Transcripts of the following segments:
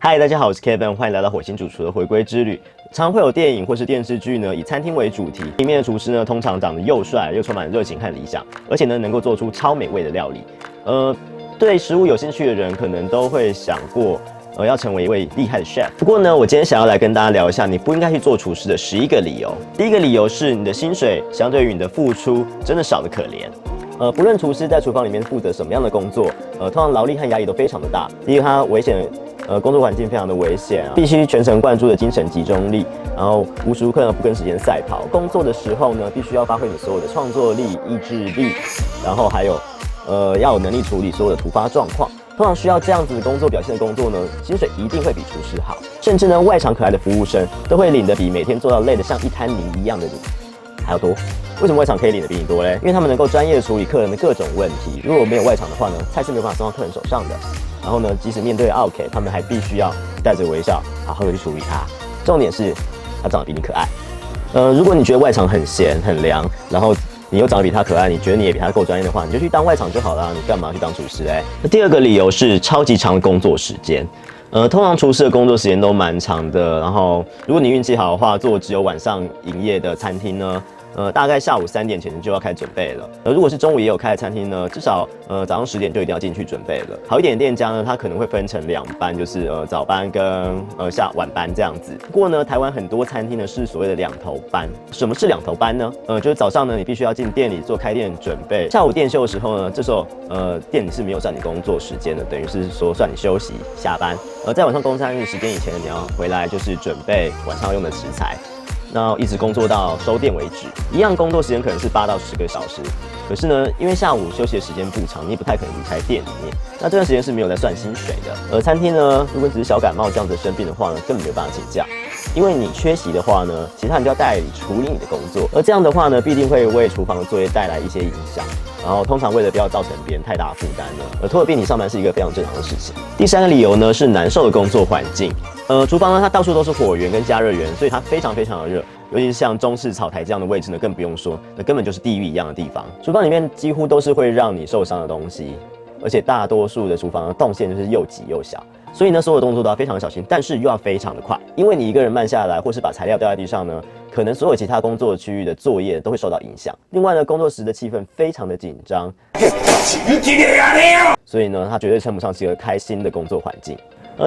嗨，大家好，我是 Kevin， 欢迎来到火星主厨的回归之旅。常会有电影或是电视剧呢，以餐厅为主题，里面的厨师呢，通常长得又帅又充满热情和理想，而且呢，能够做出超美味的料理。对食物有兴趣的人，可能都会想过，要成为一位厉害的 chef。不过呢，我今天想要来跟大家聊一下，你不应该去做厨师的11个理由。第一个理由是，你的薪水相对于你的付出，真的少得可怜。不论厨师在厨房里面负责什么样的工作，通常劳力和压力都非常的大。第一个，它危险。工作环境非常的危险啊，必须全神贯注的精神集中力，然后无时无刻呢不跟时间赛跑。工作的时候呢，必须要发挥你所有的创作力、意志力，然后还有要有能力处理所有的突发状况。通常需要这样子的工作表现的工作呢，薪水一定会比厨师好，甚至呢外场可爱的服务生都会领得比每天做到累得像一滩泥一样的你还要多。为什么外场可以领得比你多嘞？因为他们能够专业的处理客人的各种问题。如果没有外场的话呢，菜是没有办法送到客人手上的。然后呢，即使面对 OK， 他们还必须要带着微笑，好好的去处理它。重点是，他长得比你可爱。如果你觉得外场很闲很凉，然后你又长得比他可爱，你觉得你也比他够专业的话，你就去当外场就好了，你干嘛去当厨师嘞？那第二个理由是超级长的工作时间。通常厨师的工作时间都蛮长的，然后如果你运气好的话，做只有晚上营业的餐厅呢，大概下午3点前就要开始准备了。如果是中午也有开的餐厅呢，至少早上10点就一定要进去准备了。好一点的店家呢，它可能会分成2班，就是早班跟晚班这样子。不过呢，台湾很多餐厅呢是所谓的2头班。什么是2头班呢？就是早上呢你必须要进店里做开店准备，下午店休的时候呢，这时候店里是没有算你工作时间的，等于是说算你休息下班。在晚上供餐日时间以前呢，你要回来就是准备晚上用的食材。那一直工作到收店为止，一样工作时间可能是8到10个小时。可是呢，因为下午休息的时间不长，你也不太可能离开店里面。那这段时间是没有在算薪水的。餐厅呢，如果只是小感冒这样子生病的话呢，根本没有办法请假。因为你缺席的话呢，其他人就要代理处理你的工作，而这样的话呢，必定会为厨房的作业带来一些影响。然后通常为了不要造成别人太大的负担呢，拖着病体上班是一个非常正常的事情。第3个理由呢是难受的工作环境。厨房呢它到处都是火源跟加热源，所以它非常非常的热。尤其是像中式草台这样的位置呢，更不用说，那根本就是地狱一样的地方。厨房里面几乎都是会让你受伤的东西，而且大多数的厨房的动线就是又挤又小，所以呢，所有动作都要非常小心，但是又要非常的快，因为你一个人慢下来，或是把材料掉在地上呢，可能所有其他工作区域的作业都会受到影响。另外呢，工作时的气氛非常的紧张，所以呢，它绝对称不上是一个开心的工作环境。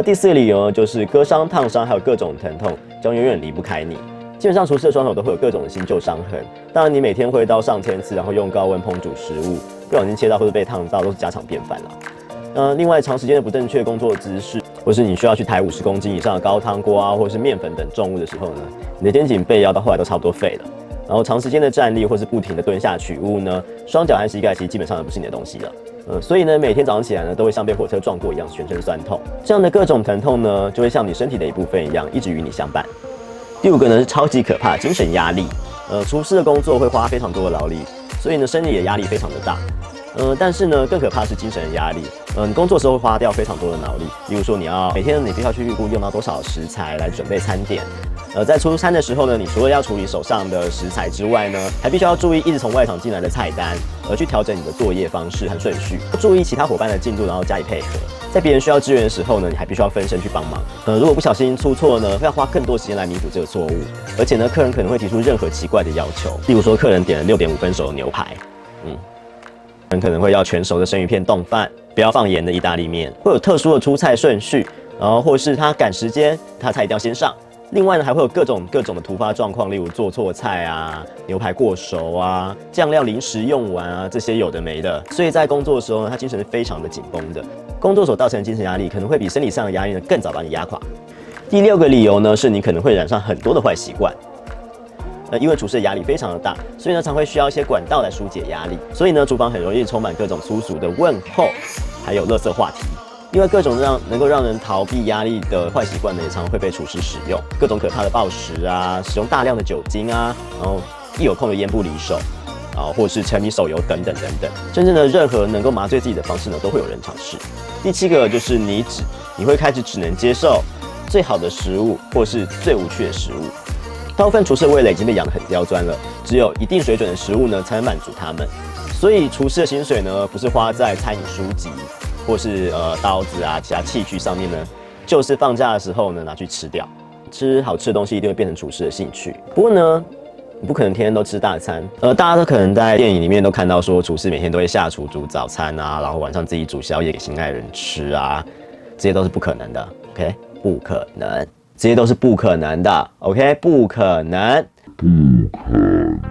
第4个理由就是割伤、烫伤，还有各种疼痛，将永远离不开你。基本上厨师的双手都会有各种的新旧伤痕，当然你每天挥刀上千次，然后用高温烹煮食物，不小心切到或者被烫到都是家常便饭啦。另外长时间的不正确工作姿势，或是你需要去抬50公斤以上的高汤锅啊，或是面粉等重物的时候呢，你的肩颈背腰到后来都差不多废了。然后长时间的站立或是不停的蹲下取物呢，双脚和膝盖其实基本上都不是你的东西了。所以呢，每天早上起来呢，都会像被火车撞过一样，全身酸痛。这样的各种疼痛呢，就会像你身体的一部分一样，一直与你相伴。第5个呢是超级可怕的精神压力。厨师的工作会花非常多的劳力，所以呢，生理的压力非常的大。但是呢，更可怕的是精神的压力。你工作的时候会花掉非常多的脑力，例如说每天你必须要去预估用到多少食材来准备餐点。在出餐的时候呢，你除了要处理手上的食材之外呢，还必须要注意一直从外场进来的菜单，去调整你的作业方式和顺序，注意其他伙伴的进度，然后加以配合。在别人需要支援的时候呢，你还必须要分身去帮忙。如果不小心出错呢，会要花更多时间来弥补这个错误。而且呢，客人可能会提出任何奇怪的要求，例如说客人点了6点5分熟的牛排，人可能会要全熟的生鱼片冻饭，不要放盐的意大利面，会有特殊的出菜顺序，然后或是他赶时间，他菜一定要先上。另外呢，还会有各种的突发状况，例如做错菜啊、牛排过熟啊、酱料临时用完啊，这些有的没的。所以在工作的时候呢，他精神是非常的紧绷的。工作所造成的精神压力，可能会比生理上的压力呢更早把你压垮。第6个理由呢，是你可能会染上很多的坏习惯。因为厨师的压力非常的大，所以呢常会需要一些管道来疏解压力。所以呢，厨房很容易充满各种粗俗的问候，还有垃圾话题。因为各种能够让人逃避压力的坏习惯呢，也常会被厨师使用。各种可怕的暴食啊，使用大量的酒精啊，然后一有空就烟不离手啊，或是沉迷手游等等等等。真正的任何能够麻醉自己的方式呢，都会有人尝试。第7个就是你会开始只能接受最好的食物，或是最无趣的食物。大部分厨师的味蕾已经被养得很刁钻了，只有一定水准的食物呢，才能满足他们。所以厨师的薪水呢，不是花在餐饮书籍或是刀子啊其他器具上面呢，就是放假的时候呢拿去吃掉。吃好吃的东西一定会变成厨师的兴趣。不过呢，你不可能天天都吃大餐。大家都可能在电影里面都看到说，厨师每天都会下厨煮早餐啊，然后晚上自己煮宵夜给心爱人吃啊，这些都是不可能的。OK， 不可能，这些都是不可能的。OK， 不可能，不可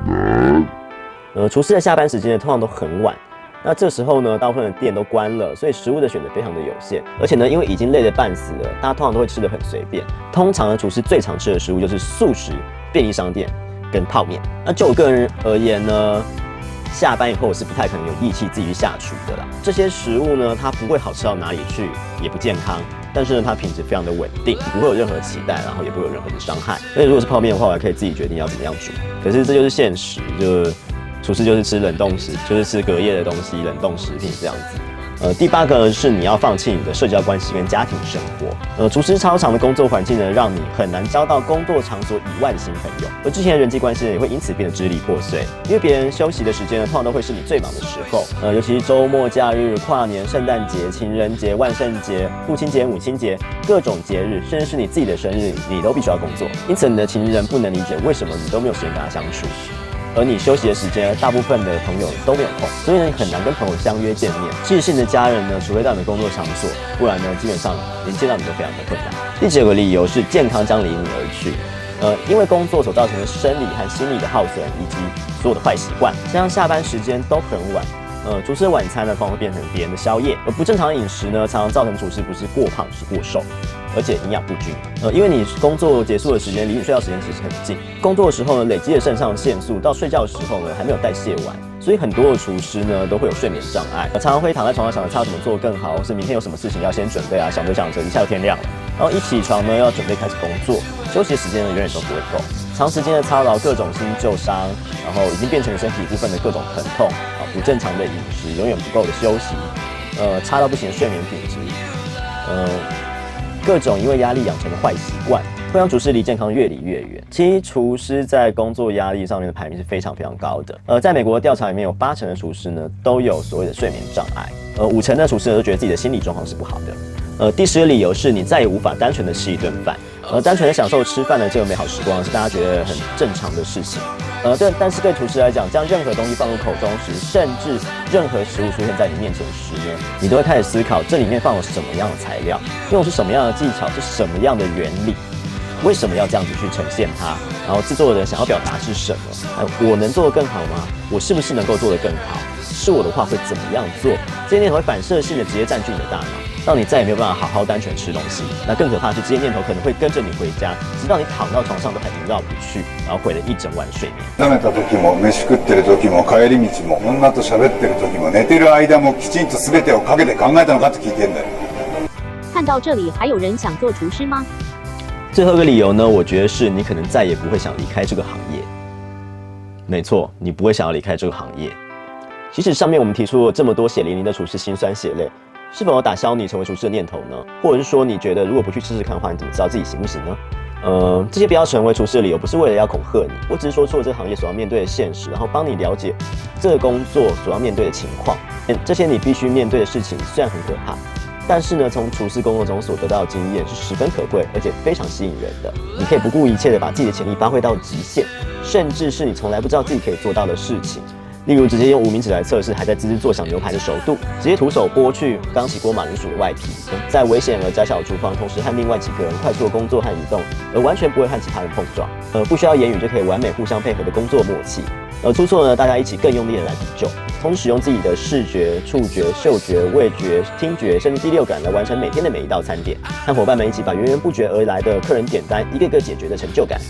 能。厨师的下班时间呢，通常都很晚。那这时候呢，大部分的店都关了，所以食物的选择非常的有限。而且呢，因为已经累得半死了，大家通常都会吃得很随便。通常呢，厨师最常吃的食物就是速食、便利商店跟泡面。那就我个人而言呢，下班以后我是不太可能有力气自己去下厨的啦。这些食物呢，它不会好吃到哪里去，也不健康。但是呢，它品质非常的稳定，不会有任何期待，然后也不会有任何的伤害。而且如果是泡面的话，我还可以自己决定要怎么样煮。可是这就是现实，就是厨师就是吃冷冻食，就是吃隔夜的东西，冷冻食品这样子。第8个是你要放弃你的社交关系跟家庭生活。厨师超长的工作环境呢，让你很难交到工作场所以外的新朋友，而之前的人际关系呢，也会因此变得支离破碎。因为别人休息的时间呢，通常都会是你最忙的时候。尤其是周末、假日、跨年、圣诞节、情人节、万圣节、父亲节、母亲节，各种节日，甚至是你自己的生日，你都必须要工作。因此，你的情人不能理解为什么你都没有时间跟他相处。而你休息的时间，大部分的朋友都没有空，所以呢，你很难跟朋友相约见面。即使是你的家人呢，除非到你的工作场所，不然呢，基本上连见到你都非常的困难。第9个理由是健康将离你而去。因为工作所造成的生理和心理的耗损，以及所有的坏习惯，加上下班时间都很晚。厨师的晚餐呢，通常会变成别人的宵夜，而不正常的饮食呢，常常造成厨师不是过胖，是过瘦，而且营养不均。因为你工作结束的时间离你睡觉时间其实很近，工作的时候呢，累积的肾上腺素到睡觉的时候呢，还没有代谢完，所以很多的厨师呢都会有睡眠障碍，常常会躺在床上想着他要怎么做更好，或是明天有什么事情要先准备啊，想着想着一下就天亮了，然后一起床呢要准备开始工作，休息的时间呢永远都不会够，长时间的操劳，各种新旧伤，然后已经变成身体部分的各种疼痛。不正常的饮食，永远不够的休息，差到不行的睡眠品质，各种因为压力养成的坏习惯，会让厨师离健康越离越远。其实厨师在工作压力上面的排名是非常非常高的。在美国的调查里面，有80%的厨师呢都有所谓的睡眠障碍，50%的厨师呢都觉得自己的心理状况是不好的。第10个理由是你再也无法单纯的吃一顿饭，单纯的享受吃饭的这个美好时光是大家觉得很正常的事情。但是对厨师来讲，将任何东西放入口中时，甚至任何食物出现在你面前时呢，你都会开始思考这里面放了什么样的材料，用的是什么样的技巧，是什么样的原理，为什么要这样子去呈现它，然后制作人想要表达是什么，我能做得更好吗？我是不是能够做得更好？是我的话会怎么样做？这些念头会反射性的直接占据你的大脑，让你再也没有办法好好单纯吃东西。那更可怕的是，这些念头可能会跟着你回家，直到你躺到床上都还萦绕不去，然后毁了一整晚睡眠。食べた時も飯食ってる時も帰り道も女と喋ってる時も寝てる間もきちんと全てをかけて考えたのかって聞いてんだよ。看到这里，还有人想做厨师吗？最后一个理由呢，我觉得是你可能再也不会想离开这个行业。没错，你不会想要离开这个行业。即使上面我们提出了这么多血淋淋的厨师辛酸血泪，是否有打消你成为厨师的念头呢？或者是说，你觉得如果不去试试看的话，你怎么知道自己行不行呢？这些不要成为厨师的理由，不是为了要恐吓你，我只是说出了这个行业所要面对的现实，然后帮你了解这个工作所要面对的情况。这些你必须面对的事情虽然很可怕，但是呢，从厨师工作中所得到的经验是十分可贵，而且非常吸引人的。你可以不顾一切的把自己的潜力发挥到极限，甚至是你从来不知道自己可以做到的事情。例如，直接用无名指来测试还在滋滋作响牛排的熟度，直接徒手剥去刚起锅马铃薯的外皮，在危险而窄小的厨房，同时和另外几个人快速的工作和移动，而完全不会和其他人碰撞，不需要言语就可以完美互相配合的工作默契。出错呢，大家一起更用力的来补救，同时使用自己的视觉、触觉、嗅觉、味觉、听觉，甚至第六感来完成每天的每一道餐点，和伙伴们一起把源源不绝而来的客人点单一个个解决的成就感。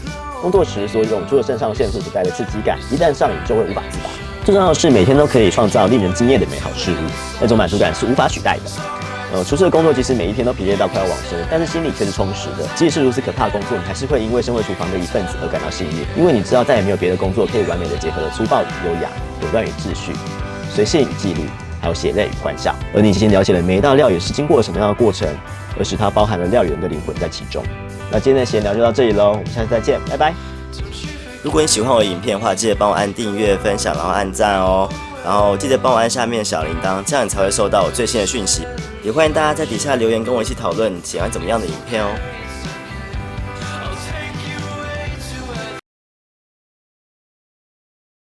工作时所涌出的肾上腺素所带来的刺激感，一旦上瘾就会无法自拔。最重要的是，每天都可以创造令人惊艳的美好事物，那种满足感是无法取代的。厨师的工作即使每一天都疲累到快要往生，但是心里却是充实的。即使是如此可怕的工作，你还是会因为身为厨房的一份子而感到幸运，因为你知道再也没有别的工作可以完美的结合了粗暴与优雅、果断与秩序、随性与纪律，还有血泪与欢笑。而你已经了解了每一道料理是经过了什么样的过程，而使它包含了料理人的灵魂在其中。那今天的闲聊就到这里喽，我们下次再见，拜拜。如果你喜欢我的影片的话，记得帮我按订阅、分享，然后按赞哦。然后记得帮我按下面的小铃铛，这样你才会收到我最新的讯息。也欢迎大家在底下留言跟我一起讨论喜欢怎么样的影片哦。